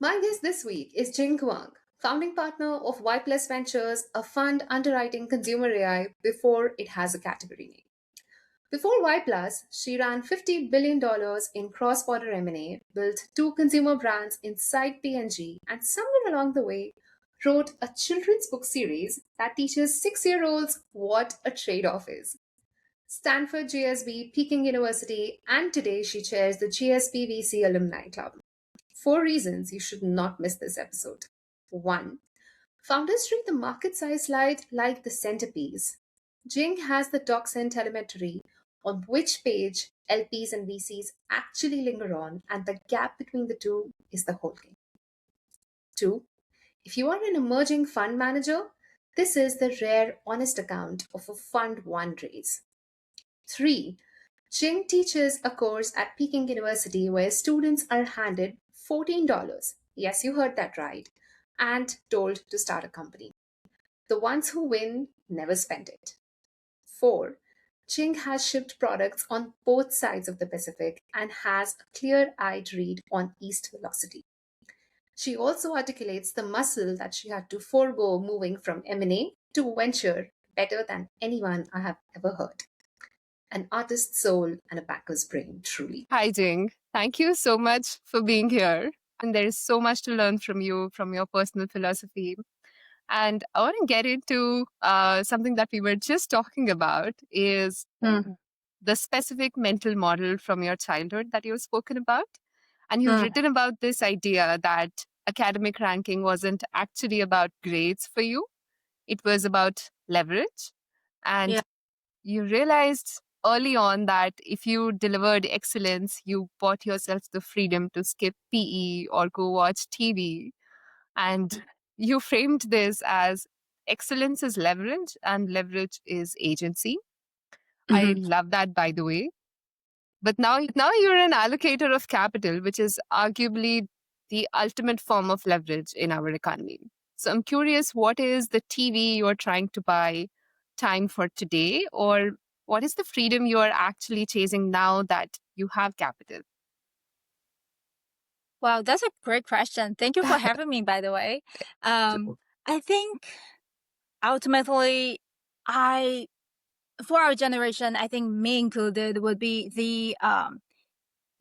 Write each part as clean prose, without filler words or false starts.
My guest this week is Jing Kuang, founding partner of Y Plus Ventures, a fund underwriting consumer AI before it has a category name. Before Y Plus, she ran $50 billion in cross-border M&A, built two consumer brands inside P&G, and somewhere along the way wrote a children's book series that teaches 6-year-olds what a trade-off is. Stanford GSB, Peking University, and today she chairs the GSB VC Alumni Club. Four reasons you should not miss this episode. 1. Founders treat the market size slide like the centerpiece. Jing has the toxin telemetry on which page LPs and VCs actually linger on, and the gap between the two is the whole game. 2. If you are an emerging fund manager, this is the rare, honest account of a Fund 1 raise. 3. Jing teaches a course at Peking University where students are handed $14. Yes, you heard that right. And told to start a company. The ones who win never spend it. 4. Jing has shipped products on both sides of the Pacific and has a clear eyed read on east velocity. She also articulates the muscle that she had to forego moving from M&A to venture better than anyone I have ever heard. An artist's soul and a backer's brain, truly. Hi, Jing. Thank you so much for being here. And there is so much to learn from you, from your personal philosophy. And I want to get into something that we were just talking about is the specific mental model from your childhood that you've spoken about. And you've written about this idea that academic ranking wasn't actually about grades for you. It was about leverage. And you realized early on that if you delivered excellence, you bought yourself the freedom to skip PE or go watch TV. And you framed this as excellence is leverage and leverage is agency. I love that, by the way. But now you're an allocator of capital, which is arguably the ultimate form of leverage in our economy. So I'm curious, what is the TV you're trying to buy time for today? Or what is the freedom you are actually chasing now that you have capital? Wow, that's a great question. Thank you for having me, by the way. I think ultimately, for our generation, I think me included, would be the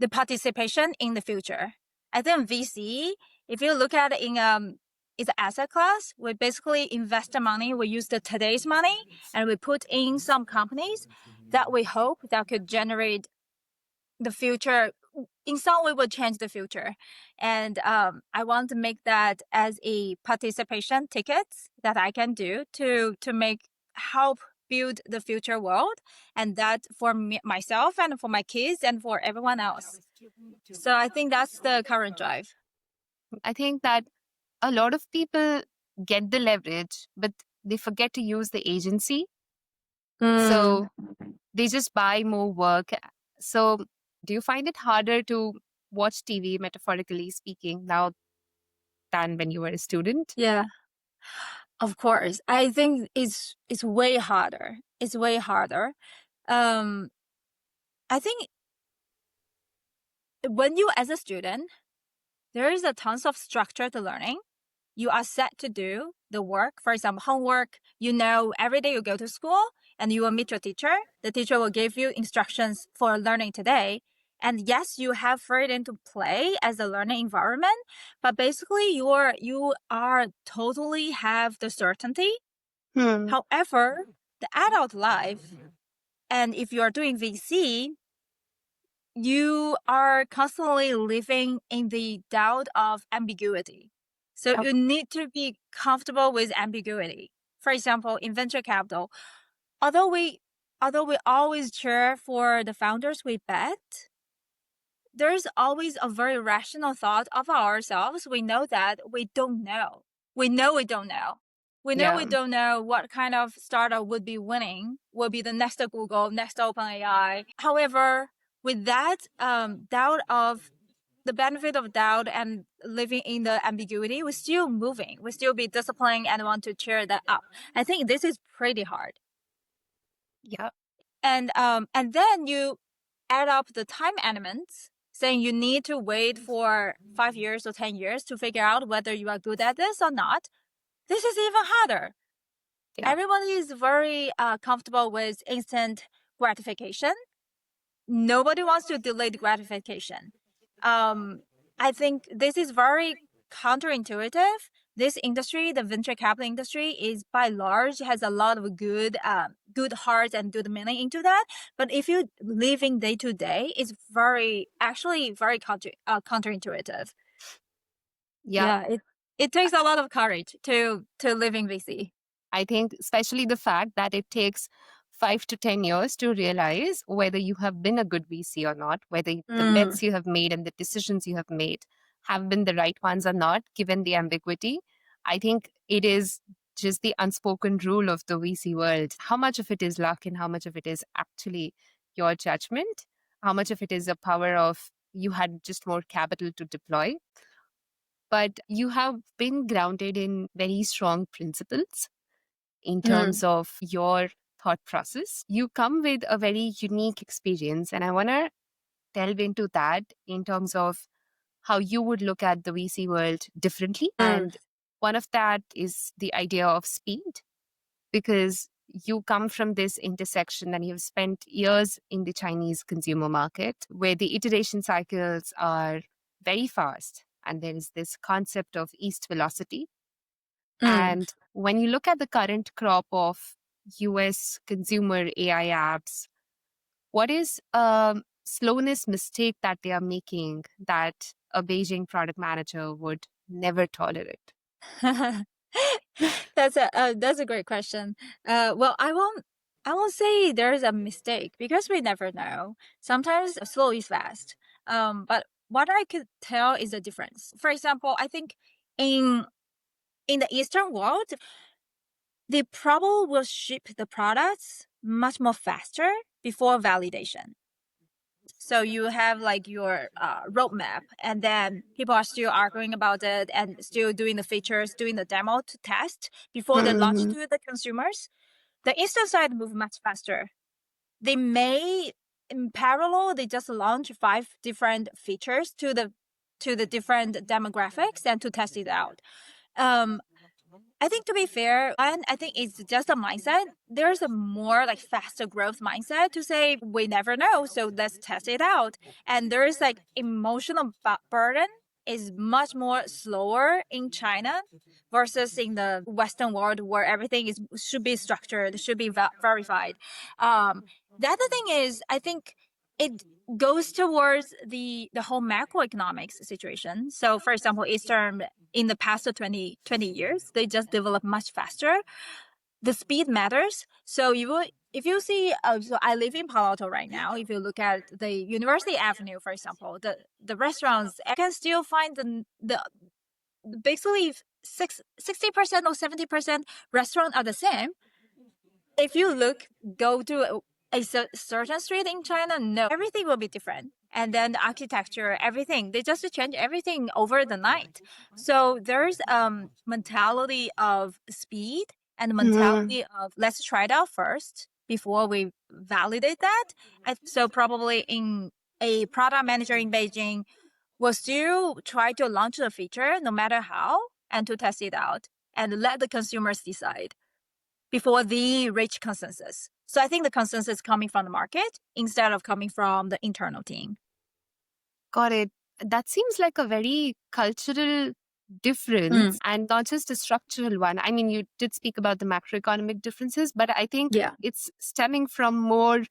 participation in the future. I think VC, if you look at it it's an asset class. We basically invest the money. We use the today's money and we put in some companies that we hope that could generate the future. In some way, will change the future. And I want to make that as a participation tickets that I can do to help build the future world, and that for myself and for my kids and for everyone else. So I think that's the current drive. I think that a lot of people get the leverage, but they forget to use the agency. So they just buy more work. So do you find it harder to watch TV, metaphorically speaking, now than when you were a student? Yeah, of course. I think it's way harder. It's way harder. I think when you as a student, there is a tons of structured learning. You are set to do the work. For example, homework, every day you go to school and you will meet your teacher. The teacher will give you instructions for learning today. And yes, you have freedom to play as a learning environment, but basically you are totally have the certainty. However, the adult life, and if you are doing VC, you are constantly living in the doubt of ambiguity. So you need to be comfortable with ambiguity. For example, in venture capital, although we always cheer for the founders we bet, there's always a very rational thought of ourselves. We know that we don't know. We know we don't know. We don't know what kind of startup would be winning, will be the next Google, next OpenAI. However, with that doubt of the benefit of doubt and living in the ambiguity, we're still moving. We still be disciplined and want to cheer that up. I think this is pretty hard. Yeah. And then you add up the time elements. saying you need to wait for 5 years or 10 years to figure out whether you are good at this or not. This is even harder. Yeah. Everybody is very comfortable with instant gratification. Nobody wants to delayed gratification. I think this is very counterintuitive. This industry, the venture capital industry, is by large has a lot of good hearts and good meaning into that. But if you living day to day, it's actually very counterintuitive. Yeah. It takes a lot of courage to live in VC. I think especially the fact that it takes 5 to 10 years to realize whether you have been a good VC or not, whether the bets you have made and the decisions you have made have been the right ones or not, given the ambiguity. I think it is just the unspoken rule of the VC world. How much of it is luck and how much of it is actually your judgment? How much of it is a power of you had just more capital to deploy? But you have been grounded in very strong principles in terms of your thought process. You come with a very unique experience, and I want to delve into that in terms of how you would look at the VC world differently. And one of that is the idea of speed, because you come from this intersection and you've spent years in the Chinese consumer market where the iteration cycles are very fast. And there is this concept of east velocity. And when you look at the current crop of US consumer AI apps, what is a slowness mistake that they are making that a Beijing product manager would never tolerate? That's a great question. Well, I won't say there's a mistake because we never know. Sometimes slow is fast. But what I could tell is the difference. For example, I think in the Eastern world, they probably will ship the products much more faster before validation. So you have like your roadmap, and then people are still arguing about it and still doing the features, doing the demo to test before they launch to the consumers. The Eastern side move much faster. They may, in parallel, they just launch 5 different features to the different demographics and to test it out. I think to be fair, and I think it's just a mindset. There's a more like faster growth mindset to say we never know, so let's test it out. And there's like emotional burden is much more slower in China versus in the Western world where everything should be structured, should be verified. The other thing is, I think it goes towards the whole macroeconomics situation. So, for example, Eastern in the past 20 years, they just develop much faster. The speed matters. So if you see, so I live in Palo Alto right now. If you look at the University Avenue, for example, the restaurants, I can still find the basically 60% or 70% restaurant are the same. If you go to a certain street in China, no, everything will be different. And then the architecture, everything, they just change everything over the night. So there's mentality of speed and mentality of let's try it out first before we validate that. So probably in a product manager in Beijing will still try to launch the feature no matter how and to test it out and let the consumers decide before they reach consensus. So I think the consensus is coming from the market instead of coming from the internal team. Got it. That seems like a very cultural difference and not just a structural one. I mean, you did speak about the macroeconomic differences, but I think it's stemming from more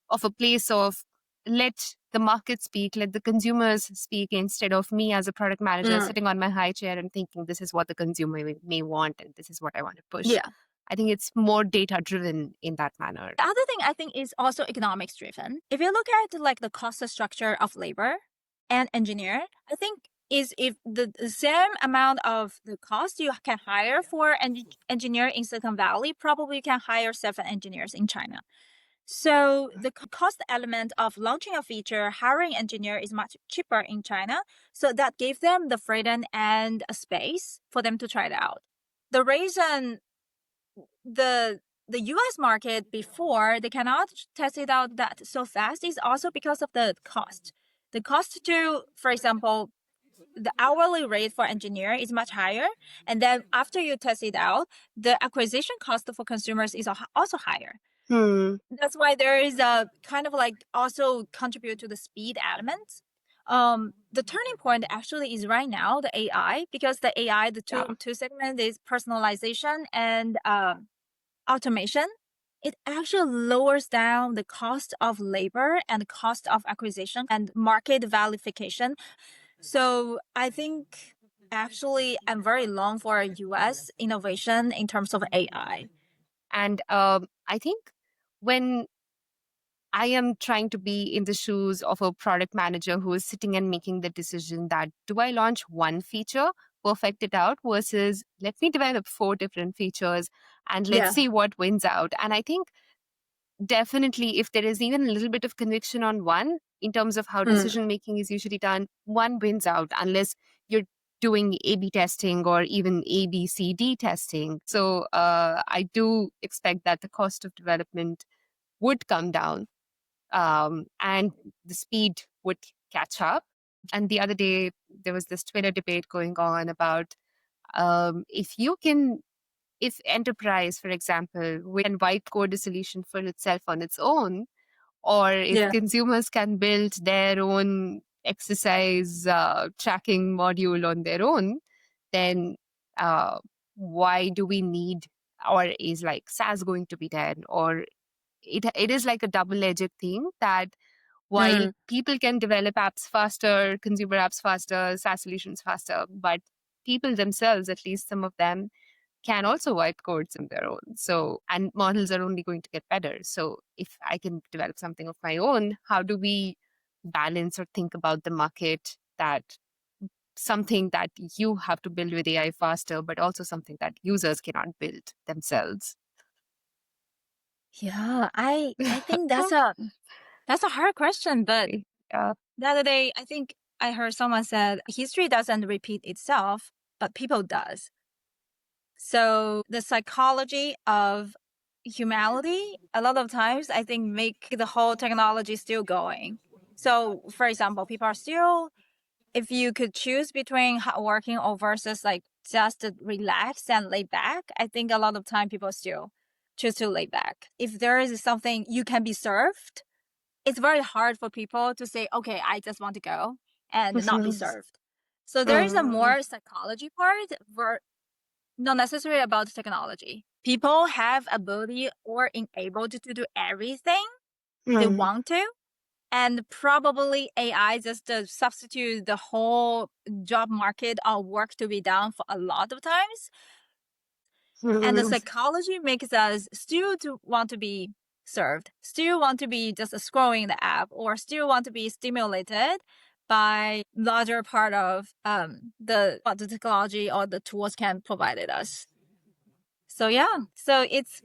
of a place of let the market speak, let the consumers speak instead of me as a product manager sitting on my high chair and thinking this is what the consumer may want and this is what I want to push. Yeah. I think it's more data driven in that manner. The other thing I think is also economics driven. If you look at like the cost structure of labor and engineer, I think is if the same amount of the cost you can hire for an engineer in Silicon Valley, probably can hire 7 engineers in China. So the cost element of launching a feature, hiring engineer is much cheaper in China. So that gave them the freedom and a space for them to try it out. The reason the US market before they cannot test it out that so fast is also because of the cost. The cost to, for example, the hourly rate for engineer is much higher. And then after you test it out, the acquisition cost for consumers is also higher. That's why there is a kind of like also contribute to the speed element. The turning point actually is right now the AI, because the AI, the two segment is personalization and automation. It actually lowers down the cost of labor and the cost of acquisition and market verification. So I think actually I'm very long for US innovation in terms of AI. And I think when I am trying to be in the shoes of a product manager who is sitting and making the decision that do I launch one feature, perfect it out, versus let me develop 4 different features and let's see what wins out. And I think definitely if there is even a little bit of conviction on one in terms of how decision making is usually done, one wins out unless you're doing A/B testing or even ABCD testing. So I do expect that the cost of development would come down, and the speed would catch up. And the other day, there was this Twitter debate going on about if enterprise, for example, can white code a solution for itself on its own, or if consumers can build their own exercise tracking module on their own, then why do we need, or is like SaaS going to be dead? Or it is like a double-edged thing that while people can develop apps faster, consumer apps faster, SaaS solutions faster, but people themselves, at least some of them, can also write codes in their own. So, and models are only going to get better. So if I can develop something of my own, how do we balance or think about the market that something that you have to build with AI faster, but also something that users cannot build themselves? Yeah, I think that's a hard question, but Yeah. the other day I think I heard someone said history doesn't repeat itself, but people does. So the psychology of humanity, a lot of times I think make the whole technology still going. So for example, people are still, if you could choose between working or versus like just relax and lay back, I think a lot of time people still choose to lay back. If there is something you can be served, it's very hard for people to say, okay, I just want to go and not be served. So there is a more psychology part, not necessarily about technology. People have ability or enabled to do everything they want to. And probably AI just substitute the whole job market or work to be done for a lot of times. And the psychology makes us still to want to be served, still want to be just scrolling the app, or still want to be stimulated by larger part of what the technology or the tools can provide us. So yeah, so it's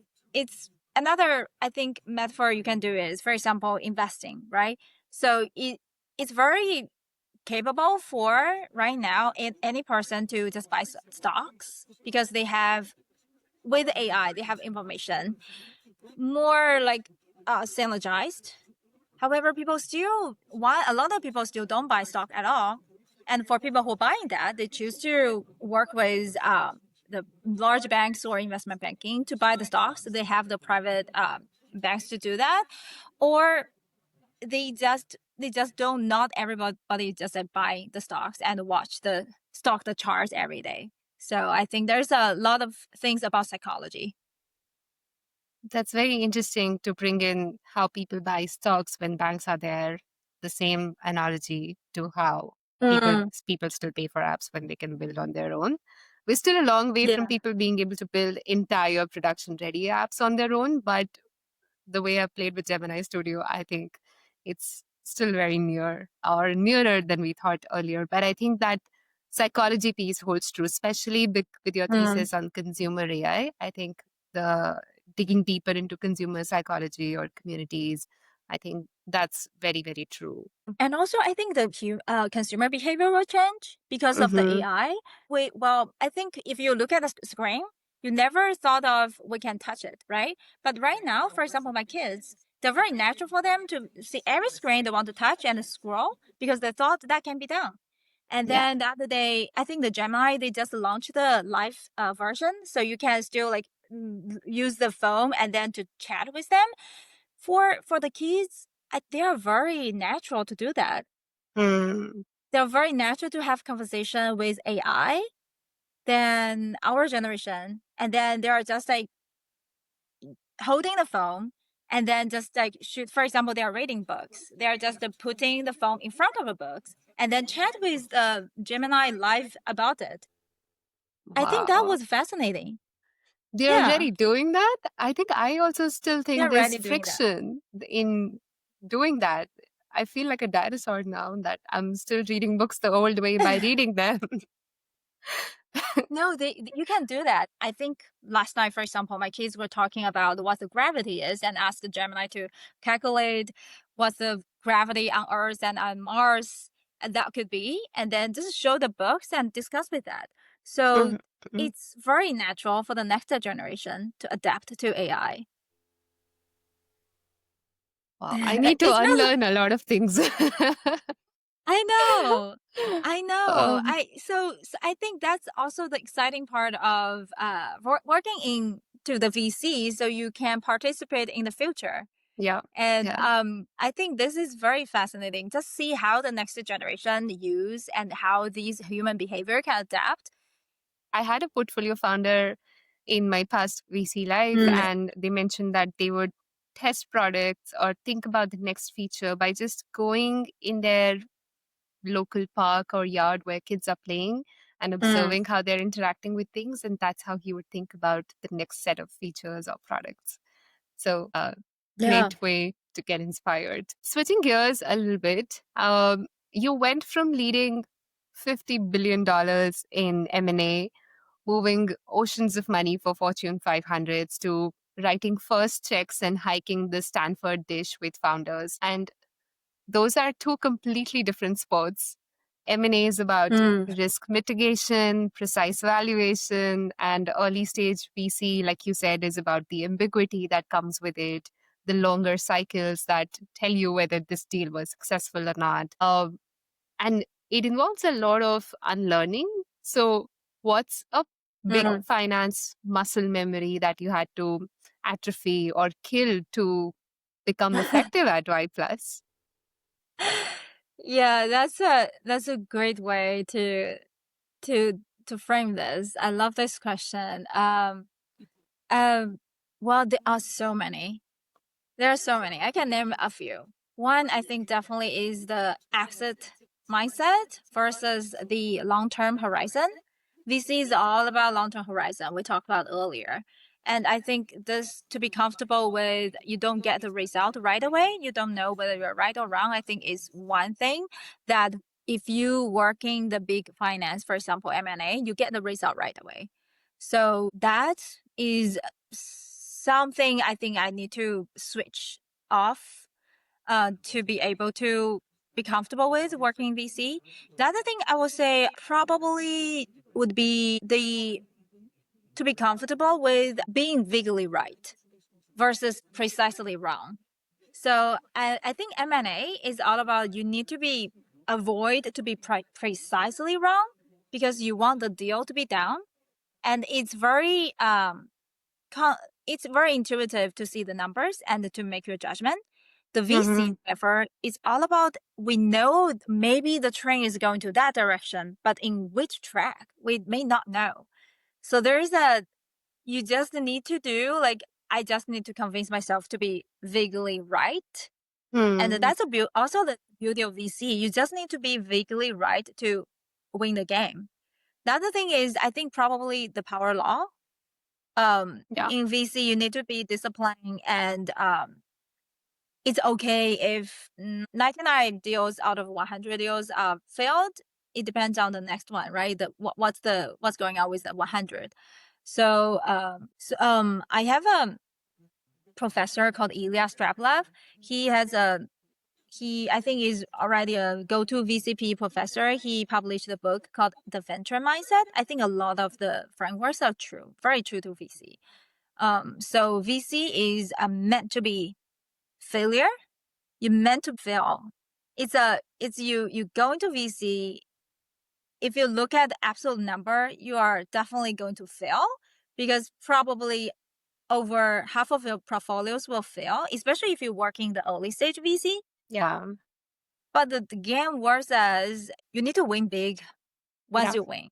another, I think, metaphor you can do is, for example, investing, right? So it's very capable for right now any person to just buy stocks because they have, with AI, they have information more like synergized. However, a lot of people still don't buy stock at all. And for people who are buying that, they choose to work with the large banks or investment banking to buy the stocks. They have the private banks to do that, or they just don't. Not everybody just buy the stocks and watch the charts every day. So I think there's a lot of things about psychology. That's very interesting to bring in how people buy stocks when banks are there. The same analogy to how people still pay for apps when they can build on their own. We're still a long way from people being able to build entire production ready apps on their own, but the way I've played with Gemini Studio, I think it's still very near, or nearer than we thought earlier. But I think that psychology piece holds true, especially with your thesis on consumer AI. I think the digging deeper into consumer psychology or communities, I think that's very, very true. And also, I think the consumer behavior will change because of the AI. I think if you look at the screen, you never thought of we can touch it, right? But right now, for example, my kids, they're very natural for them to see every screen they want to touch and scroll because they thought that can be done. And Yeah. then the other day, I think the Gemini, they just launched the live version. So you can still like use the phone and then to chat with them. For the kids, they are very natural to do that. They're very natural to have conversation with AI than our generation. And then they are just like holding the phone and then just like shoot. For example, they are reading books. They are just putting the phone in front of the books and then chat with Gemini live about it. I think that Wow. was fascinating. They're Yeah, already doing that. I think I also still think they're there's already doing that. friction in doing that. I feel like a dinosaur now that I'm still reading books the old way by reading them. No, you can do that. I think last night, for example, my kids were talking about what the gravity is and asked the Gemini to calculate what the gravity on Earth and on Mars and that could be, and then just show the books and discuss with that. So it's very natural for the next generation to adapt to AI. Wow, I need to It's not. unlearn a lot of things. I know. I know. Um, So I think that's also the exciting part of working into the VC, so you can participate in the future. yeah. And Yeah. I think this is very fascinating. Just see how the next generation use and how these human behavior can adapt. I had a portfolio founder in my past VC life, and they mentioned that they would test products or think about the next feature by just going in their local park or yard where kids are playing and observing how they're interacting with things. And that's how he would think about the next set of features or products. So, Yeah. great way to get inspired. Switching gears a little bit, you went from leading $50 billion in M&A, moving oceans of money for Fortune 500s, to writing first checks and hiking the Stanford dish with founders. And those are two completely different sports. M&A is about risk mitigation, precise valuation, and early stage VC, like you said, is about the ambiguity that comes with it, the longer cycles that tell you whether this deal was successful or not. And it involves a lot of unlearning. So, what's a big finance muscle memory that you had to atrophy or kill to become effective at Y Plus? Yeah, that's a great way to frame this. I love this question. Well, there are so many. There are so many. I can name a few. One, I think definitely is the exit mindset versus the long-term horizon. VC is all about long-term horizon we talked about earlier. And I think this to be comfortable with you don't get the result right away. You don't know whether you're right or wrong. I think is one thing that if you working the big finance, for example, M&A, you get the result right away. So that is something I think I need to switch off to be able to be comfortable with working in VC. The other thing I would say probably would be to be comfortable with being vaguely right versus precisely wrong. So I think M&A is all about you need to be avoid to be precisely wrong because you want the deal to be done, and it's very it's very intuitive to see the numbers and to make your judgment. The VC, however, is all about we know maybe the train is going to that direction, but in which track we may not know. So there is you just need to do like I just need to convince myself to be vaguely right. And that's also the beauty of VC. You just need to be vaguely right to win the game. The other thing is, I think probably the power law. Yeah. In VC, you need to be disciplined, and it's okay if 99 deals out of 100 deals failed. It depends on the next one, right? What's going on with the 100. So, I have a professor called Ilya Straplev. He I think is already a go-to VCP professor. He published a book called The Venture Mindset. I think a lot of the frameworks are true, very true to VC. So VC is meant to be failure, you're meant to fail. It's you go into VC. If you look at the absolute number, you are definitely going to fail, because probably over half of your portfolios will fail, especially if you're working the early stage VC. Yeah. But the game works as you need to win big once you win.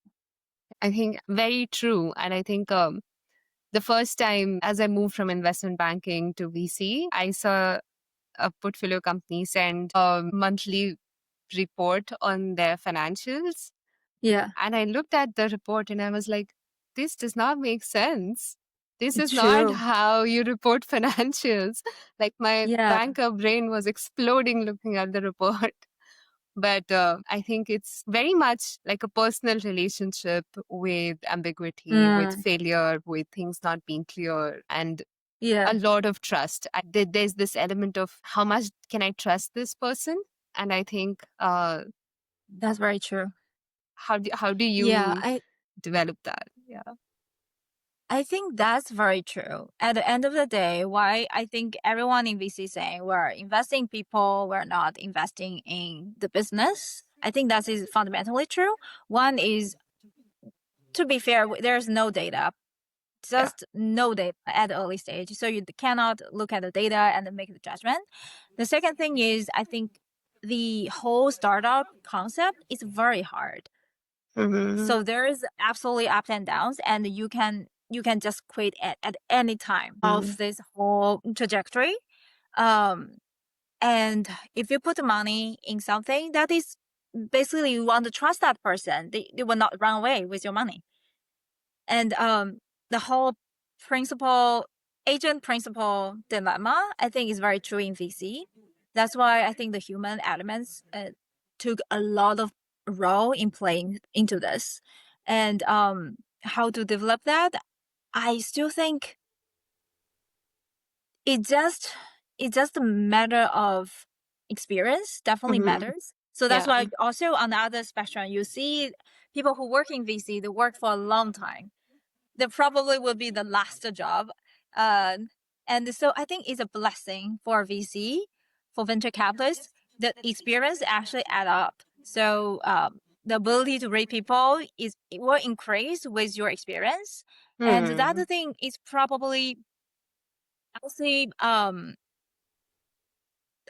I think very true. And I think the first time as I moved from investment banking to VC, I saw a portfolio company send a monthly report on their financials. Yeah. And I looked at the report and I was like, this does not make sense. This is not True. how you report financials. Like my Yeah. banker brain was exploding looking at the report. But I think it's very much like a personal relationship with ambiguity, with failure, with things not being clear, and Yeah. a lot of trust. There's this element of how much can I trust this person? And I think That's very true. how do Yeah, you develop that? Yeah. I think that's very true. At the end of the day, why I think everyone in VC saying we're investing people, we're not investing in the business. I think that is fundamentally true. One is, to be fair, there's no data, just no data at the early stage. So you cannot look at the data and then make the judgment. The second thing is, I think the whole startup concept is very hard. Mm-hmm. So there is absolutely ups and downs, and you can just quit at any time of this whole trajectory. And if you put money in something that is basically, you want to trust that person, they will not run away with your money. And the whole agent principle dilemma, I think, is very true in VC. That's why I think the human elements took a lot of role in playing into this. And how to develop that, I still think it just a matter of experience. Definitely matters. So that's why also on the other spectrum, you see people who work in VC, they work for a long time. They probably will be the last job. And so I think it's a blessing for VC, for venture capitalists, that experience actually add up. So the ability to rate people it will increase with your experience. And the other thing is probably, I'll say,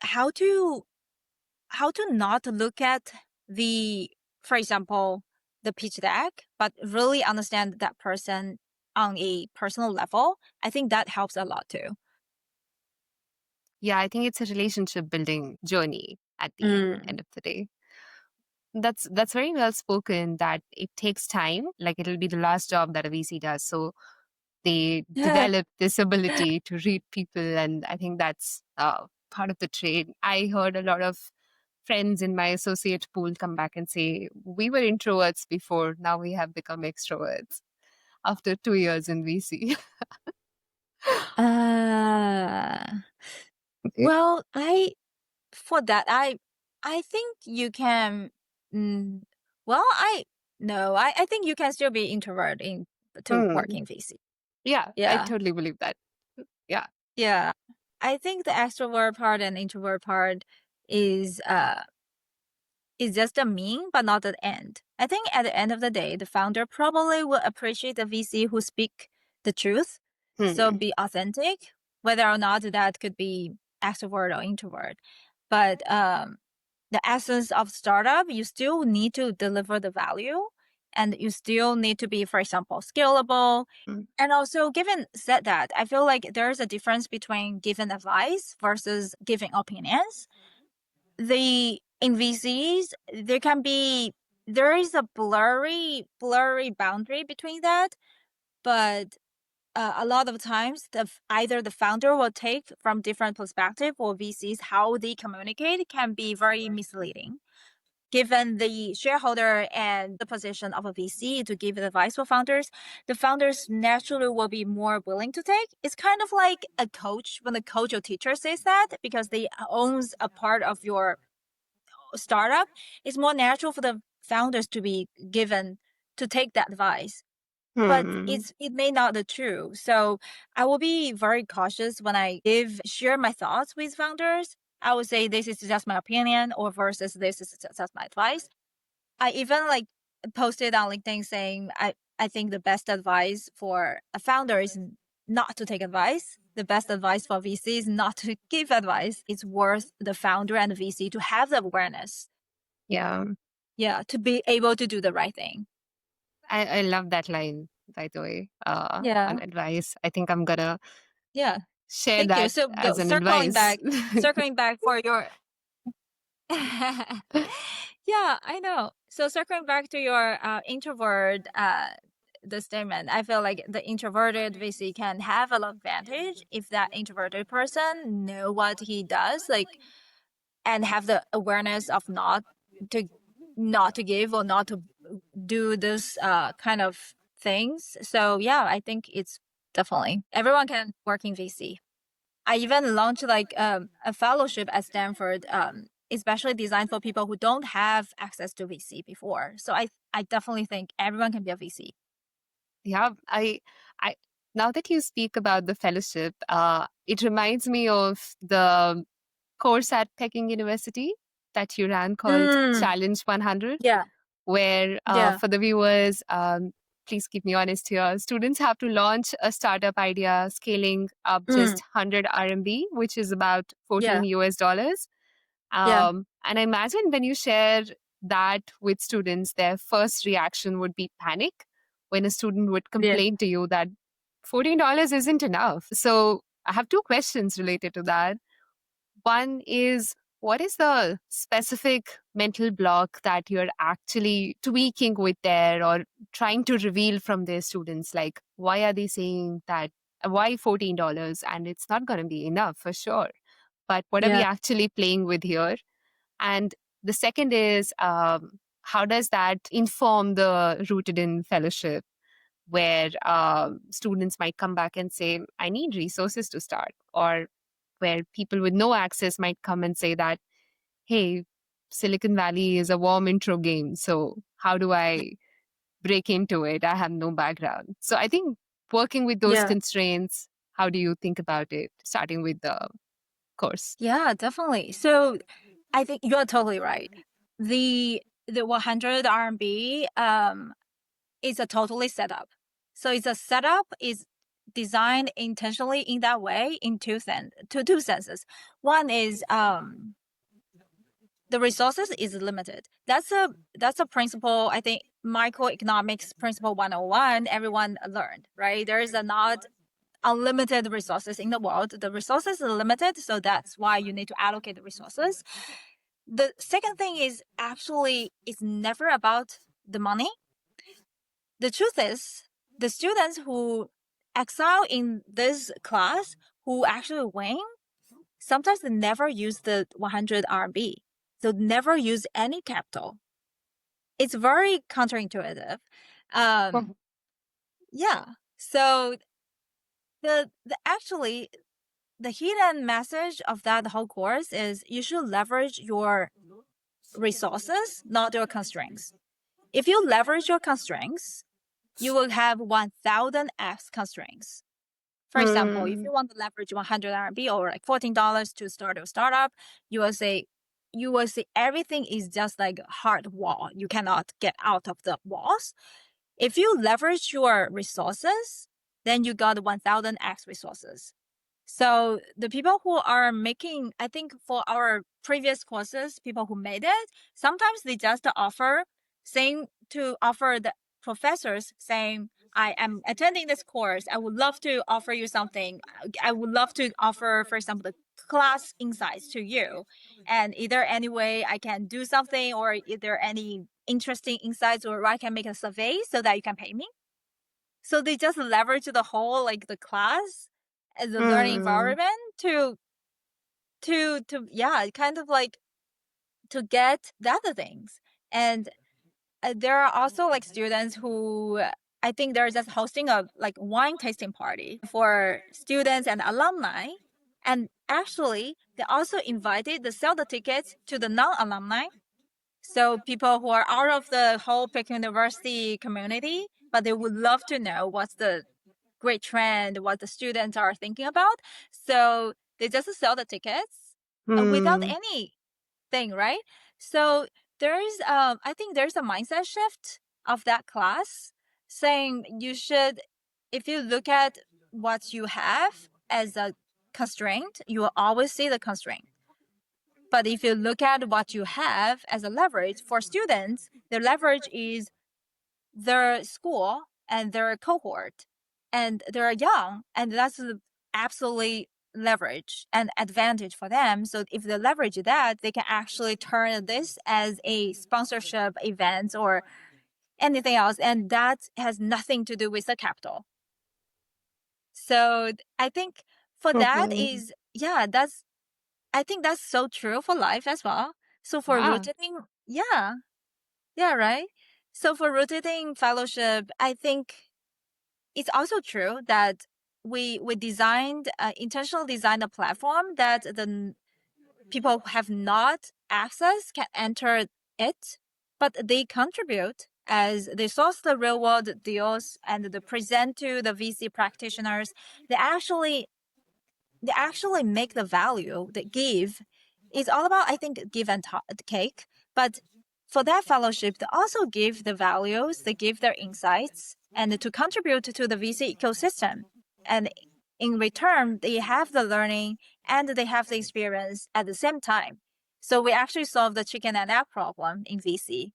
how to not look at for example, the pitch deck, but really understand that person on a personal level. I think that helps a lot too. Yeah, I think it's a relationship building journey at the end of the day. That's very well spoken, that it takes time. Like it'll be the last job that a VC does. So they develop this ability to read people. And I think that's part of the trade. I heard a lot of friends in my associate pool come back and say, we were introverts before, now we have become extroverts after 2 years in VC. Well, for that, I think you can, well, I think you can still be introvert to work in VC. Yeah, I Yeah. totally believe that. Yeah. Yeah. I think the extrovert part and introvert part is just a mean, but not the end. I think at the end of the day, the founder probably will appreciate the VC who speak the truth. So be authentic, whether or not that could be extrovert or introvert. But the essence of startup, you still need to deliver the value, and you still need to be, for example, scalable. And also, given said that, I feel like there is a difference between giving advice versus giving opinions. In VCs, there is a blurry boundary between that, but a lot of times either the founder will take from different perspective, or VCs how they communicate can be very misleading. Given the shareholder and the position of a VC to give advice for founders, the founders naturally will be more willing to take. It's kind of like a coach when the coach or teacher says that, because they owns a part of your startup. It's more natural for the founders to be given to take that advice. but Hmm. it may not be true. So I will be very cautious when I share my thoughts with founders. I would say this is just my opinion, or versus this is just my advice. I even like posted on LinkedIn saying I think the best advice for a founder is not to take advice. The best advice for VC is not to give advice. It's worth the founder and the VC to have the awareness. Yeah. Yeah, to be able to do the right thing. I love that line, by the way, Yeah. on advice. I think I'm gonna Yeah. share Thank you. that So as an circling advice. back for your yeah, I know. So circling back to your introvert the statement, I feel like the introverted VC can have a lot of advantage if that introverted person know what he does, like, and have the awareness of to not to give or not to do this kind of things. So yeah, I think it's definitely everyone can work in VC. I even launched like a fellowship at Stanford, especially designed for people who don't have access to VC before. So I definitely think everyone can be a VC. Yeah, I now that you speak about the fellowship, it reminds me of the course at Peking University that you ran called Challenge 100, Yeah, where yeah, for the viewers, please keep me honest here, students have to launch a startup idea scaling up just 100 RMB, which is about 14 yeah, US dollars. yeah, And I imagine when you share that with students, their first reaction would be panic when a student would yeah, complain to you that $14 isn't enough. So I have two questions related to that. One is, what is the specific mental block that you're actually tweaking with there or trying to reveal from their students? Like, why are they saying that? Why $14? And it's not going to be enough for sure. But what are we yeah, actually playing with here? And the second is, how does that inform the Rooted in Fellowship, where students might come back and say, I need resources to start, or where people with no access might come and say that, hey, Silicon Valley is a warm intro game. So how do I break into it? I have no background. So I think working with those yeah, constraints, how do you think about it, starting with the course? yeah, definitely. So I think you're totally right. The 100 RMB is a totally setup. So it's a setup is designed intentionally in that way in two senses. One is the resources is limited. That's a principle, I think, microeconomics principle 101 everyone learned, right? There is a not unlimited resources in the world. The resources are limited, so that's why you need to allocate the resources. The second thing is actually it's never about the money. The truth is, the students who excel in this class, who actually win, sometimes they never use the 100 RMB. So never use any capital. It's very counterintuitive. Mhm. Yeah. So the actually the hidden message of that whole course is you should leverage your resources, not your constraints. If you leverage your constraints, you will have 1000x constraints. For example, if you want to leverage 100 RMB or like $14 to start a startup, you will say everything is just like a hard wall. You cannot get out of the walls. If you leverage your resources, then you got 1000x resources. So the people who are making, I think for our previous courses, people who made it, sometimes they just offer the professors saying, I am attending this course. I would love to offer you something. I would love to offer, for example, the class insights to you. And either any way I can do something or is there any interesting insights or I can make a survey so that you can pay me. So they just leverage the whole like the class as a learning environment to kind of like to get the other things. And there are also like students who I think they're just hosting a like wine tasting party for students and alumni. And actually, they also invited to sell the tickets to the non-alumni. So people who are out of the whole Peking University community, but they would love to know what's the great trend, what the students are thinking about. So they just sell the tickets without anything, right? So there's, I think there's a mindset shift of that class saying you should, if you look at what you have as a constraint, you will always see the constraint. But if you look at what you have as a leverage for students, the leverage is their school and their cohort, and they're young, and that's absolutely leverage and advantage for them. So if they leverage that, they can actually turn this as a sponsorship event or anything else, and that has nothing to do with the capital. So I think for that is, yeah, that's, I think that's so true for life as well. So for Yeah. rotating, yeah, right. So for rotating fellowship, I think it's also true that we designed, intentionally designed a platform that the people who have not access can enter it, but they contribute as they source the real world deals and they present to the VC practitioners. They actually make the value they give. It's all about, I think, give and take. But for that fellowship, they also give the values, they give their insights, and to contribute to the VC ecosystem. And in return, they have the learning and they have the experience at the same time. So we actually solve the chicken and egg problem in VC.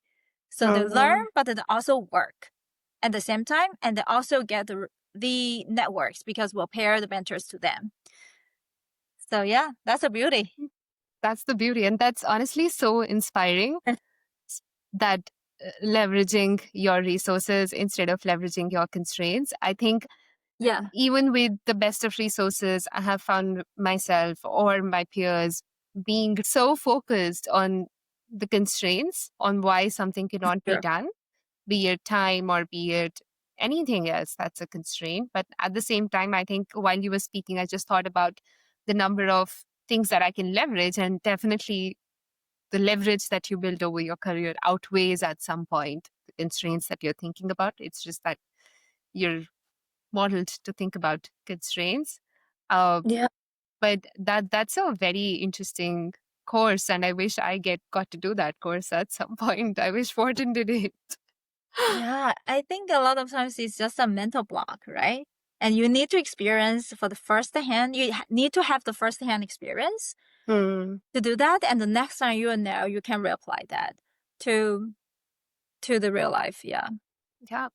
So they learn, but they also work at the same time, and they also get the networks because we'll pair the mentors to them. So yeah, that's a beauty. That's the beauty. And that's honestly so inspiring that leveraging your resources instead of leveraging your constraints. I think Yeah. even with the best of resources, I have found myself or my peers being so focused on the constraints on why something cannot be Sure. done, be it time or be it anything else that's a constraint. But at the same time, I think while you were speaking, I just thought about the number of things that I can leverage, and definitely the leverage that you build over your career outweighs at some point the constraints that you're thinking about. It's just that you're modeled to think about constraints. Yeah. But that's a very interesting course, and I wish I got to do that course at some point. I wish Fortin did it. Yeah. I think a lot of times it's just a mental block, right? And you need to experience for the first hand. You need to have the first hand experience to do that. And the next time you know, you can reapply that to the real life. Yeah. Yeah.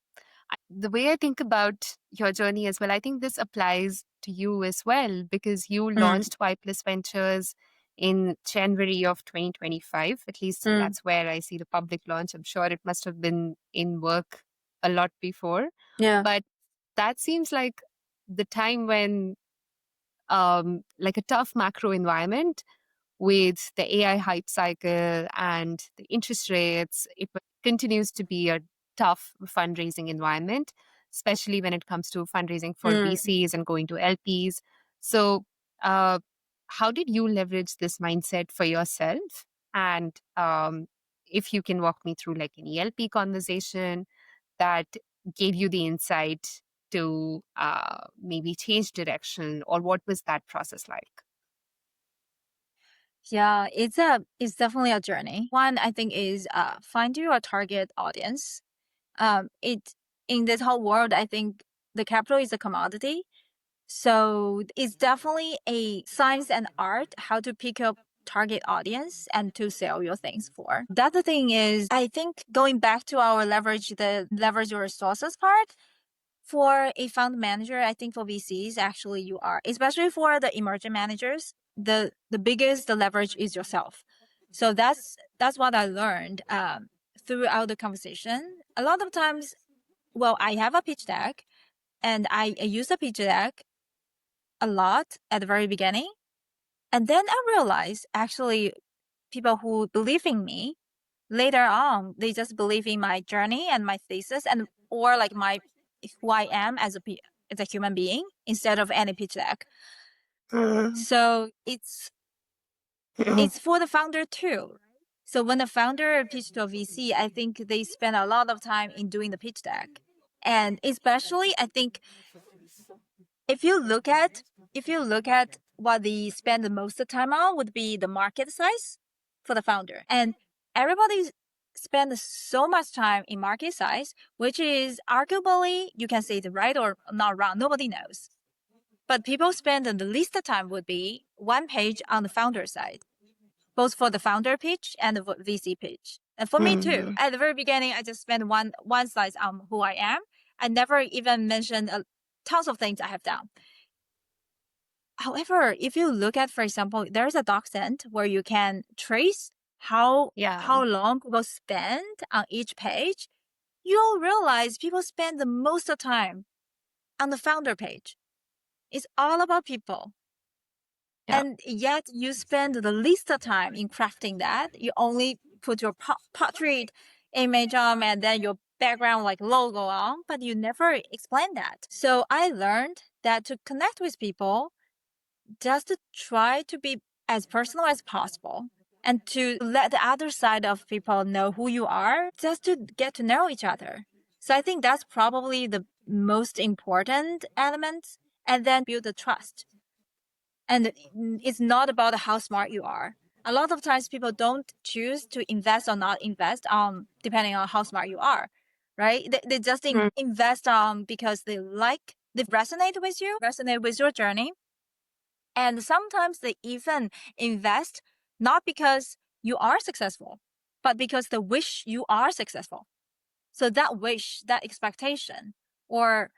The way I think about your journey as well, I think this applies to you as well, because you launched Y Plus Ventures in January of 2025. At least that's where I see the public launch. I'm sure it must have been in work a lot before. Yeah. But that seems like the time when, like a tough macro environment with the AI hype cycle and the interest rates, it continues to be a tough fundraising environment, especially when it comes to fundraising for VCs and going to LPs. So, how did you leverage this mindset for yourself? And if you can walk me through like any LP conversation that gave you the insight to maybe change direction, or what was that process like? Yeah, it's definitely a journey. One, I think, is find your target audience. It in this whole world, I think the capital is a commodity. So it's definitely a science and art how to pick up target audience and to sell your things for. The other thing is, I think going back to our leverage your resources part, for a fund manager, I think for VCs, actually you are, especially for the emerging managers, the biggest the leverage is yourself. So that's what I learned throughout the conversation. A lot of times, well, I have a pitch deck, and I use the pitch deck a lot at the very beginning. And then I realized actually people who believe in me later on, they just believe in my journey and my thesis and or like my who I am as a human being instead of any pitch deck. So it's for the founder too. So when the founder pitched to a VC, I think they spend a lot of time in doing the pitch deck. And especially, I think if you look at what they spend the most time on would be the market size for the founder. And everybody spends so much time in market size, which is arguably, you can say it's right or not wrong. Nobody knows. But people spend the least time would be one page on the founder side, both for the founder pitch and the VC pitch. And for me too, at the very beginning, I just spent one slide on who I am. I never even mentioned tons of things I have done. However, if you look at, for example, there's a document where you can trace how long people spend on each page, you'll realize people spend the most of time on the founder page. It's all about people. Yeah. And yet you spend the least of time in crafting that. You only put your portrait image on and then your background like logo on, but you never explain that. So I learned that to connect with people, just to try to be as personal as possible and to let the other side of people know who you are, just to get to know each other. So I think that's probably the most important element, and then build the trust. And it's not about how smart you are. A lot of times people don't choose to invest or not invest depending on how smart you are, right? They just invest because they resonate with you, resonate with your journey. And sometimes they even invest not because you are successful, but because they wish you are successful. So that wish, that expectation, or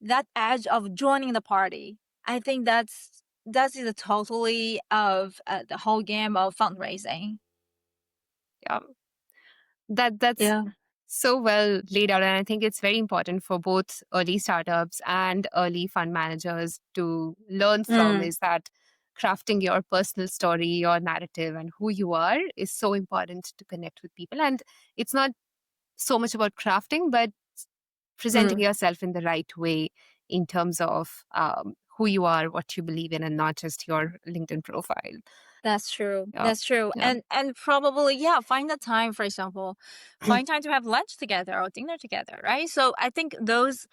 that edge of joining the party, I think that's the totally of the whole game of fundraising. Yeah. That's so well laid out. And I think it's very important for both early startups and early fund managers to learn from is that crafting your personal story, your narrative, and who you are is so important to connect with people. And it's not so much about crafting, but presenting yourself in the right way in terms of who you are, what you believe in, and not just your LinkedIn profile. That's true. Yeah. That's true. Yeah. And probably, find the time, for example, find time to have lunch together or dinner together, right? So I think those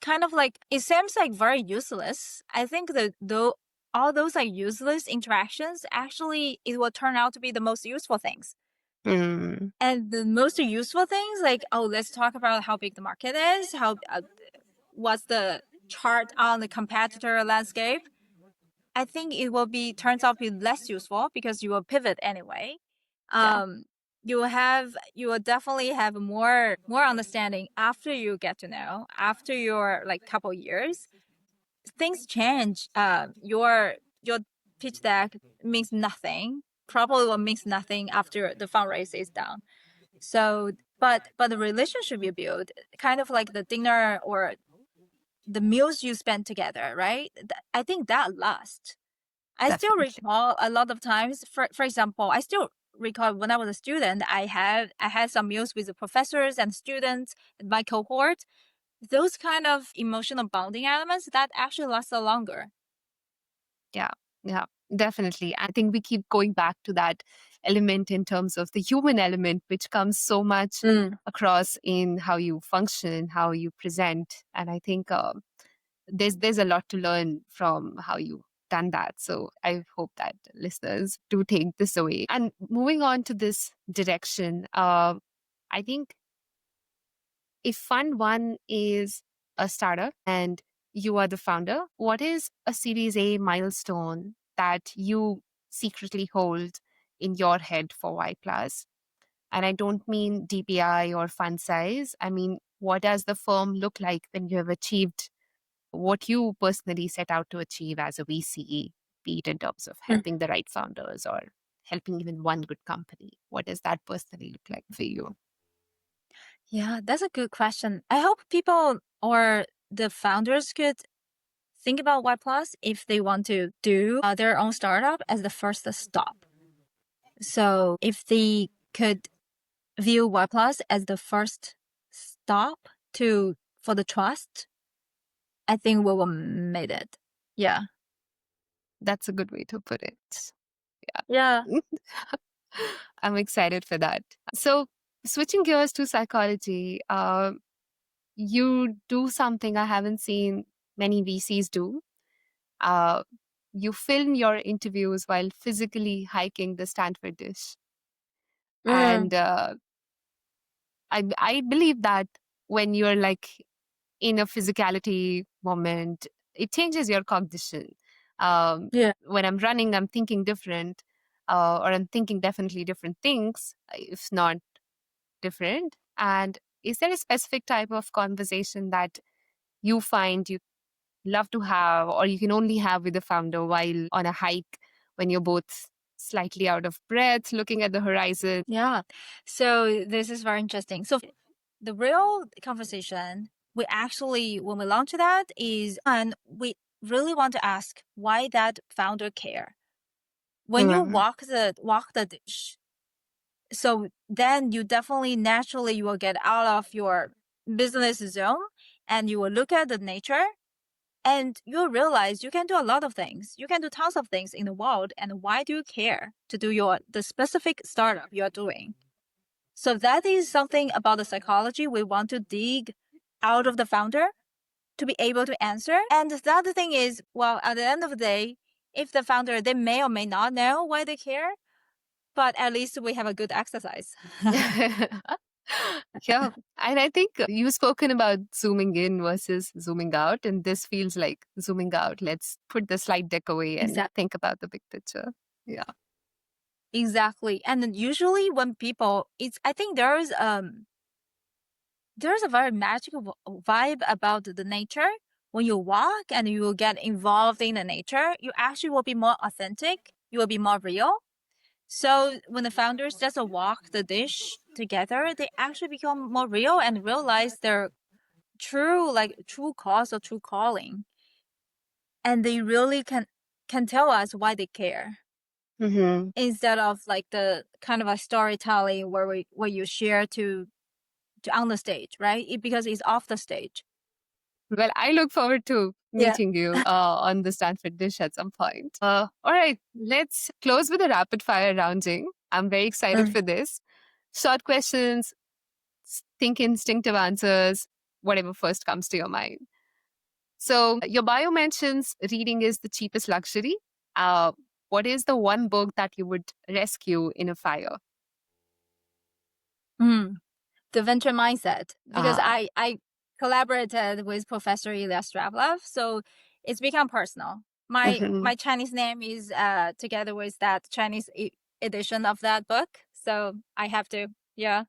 kind of like, it seems like very useless. I think that though all those like useless interactions, actually it will turn out to be the most useful things. And the most useful things, like, let's talk about how big the market is, how what's the chart on the competitor landscape. I think it will turns out to be less useful because you will pivot anyway. You will definitely have more understanding after you get to know, after your like couple years. Things change. Your pitch deck means nothing. Probably will means nothing after the fundraise is done. So, but the relationship you build, kind of like the dinner or the meals you spend together, right? I think that lasts. I still recall a lot of times, for example, I still recall when I was a student, I had some meals with the professors and students in my cohort. Those kind of emotional bonding elements that actually last longer. Yeah, definitely. I think we keep going back to that element in terms of the human element, which comes so much across in how you function, how you present. And I think there's a lot to learn from how you've done that. So I hope that listeners do take this away. And moving on to this direction, I think if Fund One is a startup and you are the founder, what is a Series A milestone that you secretly hold in your head for Y Plus? And I don't mean DPI or fund size. I mean, what does the firm look like when you have achieved what you personally set out to achieve as a VC, be it in terms of helping the right founders or helping even one good company? What does that personally look like for you? Yeah, that's a good question. I hope people or the founders could think about Y Plus if they want to do their own startup as the first stop. So if they could view Y Plus as the first stop for the trust, I think we will made it. Yeah. That's a good way to put it. Yeah. I'm excited for that. So switching gears to psychology, you do something I haven't seen many VCs do. Uh, you film your interviews while physically hiking the Stanford dish. And I believe that when you're like in a physicality moment, it changes your cognition. Yeah. When I'm running, I'm thinking different, or I'm thinking definitely different things, if not different. And is there a specific type of conversation that you find you love to have, or you can only have with the founder while on a hike when you're both slightly out of breath, looking at the horizon? Yeah. So this is very interesting. So the real conversation we actually, when we launch that, is, and we really want to ask why that founder care. When you walk the dish, so then you definitely naturally you will get out of your business zone and you will look at the nature and you'll realize you can do a lot of things. You can do tons of things in the world. And why do you care to do the specific startup you're doing? So that is something about the psychology we want to dig out of the founder to be able to answer. And the other thing is, well, at the end of the day, if the founder, they may or may not know why they care, but at least we have a good exercise. Yeah. And I think you've spoken about zooming in versus zooming out, and this feels like zooming out. Let's put the slide deck away and think about the big picture. Yeah. Exactly. And then usually when people, I think there's a very magical vibe about the nature. When you walk and you will get involved in the nature, you actually will be more authentic. You will be more real. So when the founders just walk the dish together, they actually become more real and realize their true cause or true calling. And they really can tell us why they care. Instead of like the kind of a storytelling where you share to on the stage, right? Because it's off the stage. Well, I look forward to meeting you on the Stanford dish at some point. All right, let's close with a rapid fire round, Jing. I'm very excited for this. Short questions, think instinctive answers, whatever first comes to your mind. So, your bio mentions reading is the cheapest luxury. What is the one book that you would rescue in a fire? The venture mindset, because I collaborated with Professor Ilya Stravlov, so it's become personal. My Chinese name is together with that Chinese edition of that book, so I have to. Yeah.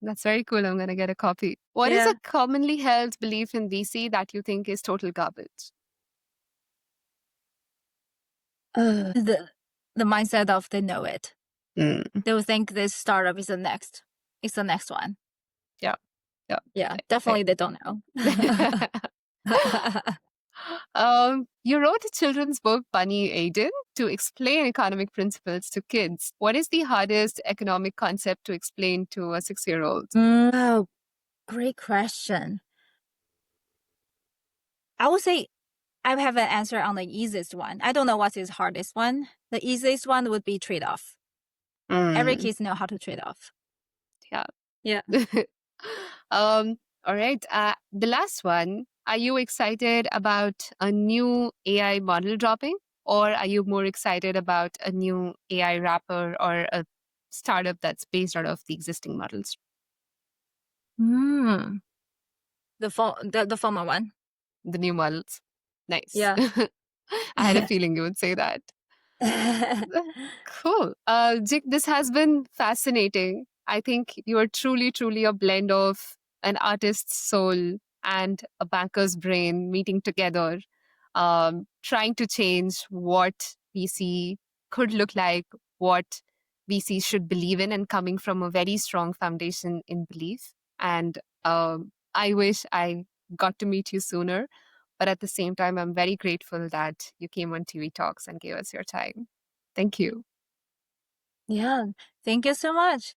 That's very cool. I'm going to get a copy. What is a commonly held belief in VC that you think is total garbage? The mindset of they know it. They will think this startup is the next. It's the next one. Yeah. Yeah. Definitely, they don't know. You wrote a children's book, Bunny Aiden, to explain economic principles to kids. What is the hardest economic concept to explain to a 6-year-old? Oh, great question. I would say I have an answer on the easiest one. I don't know what is hardest one. The easiest one would be trade-off. Every kids know how to trade off. Yeah. All right. The last one. Are you excited about a new AI model dropping, or are you more excited about a new AI wrapper or a startup that's based out of the existing models? The former one. The new models. Nice. Yeah. I had a feeling you would say that. Cool. Jik, this has been fascinating. I think you are truly, truly a blend of an artist's soul and a banker's brain meeting together, trying to change what VC could look like, what VC should believe in, and coming from a very strong foundation in belief. And I wish I got to meet you sooner. But at the same time, I'm very grateful that you came on TV Talks and gave us your time. Thank you. Yeah. Thank you so much.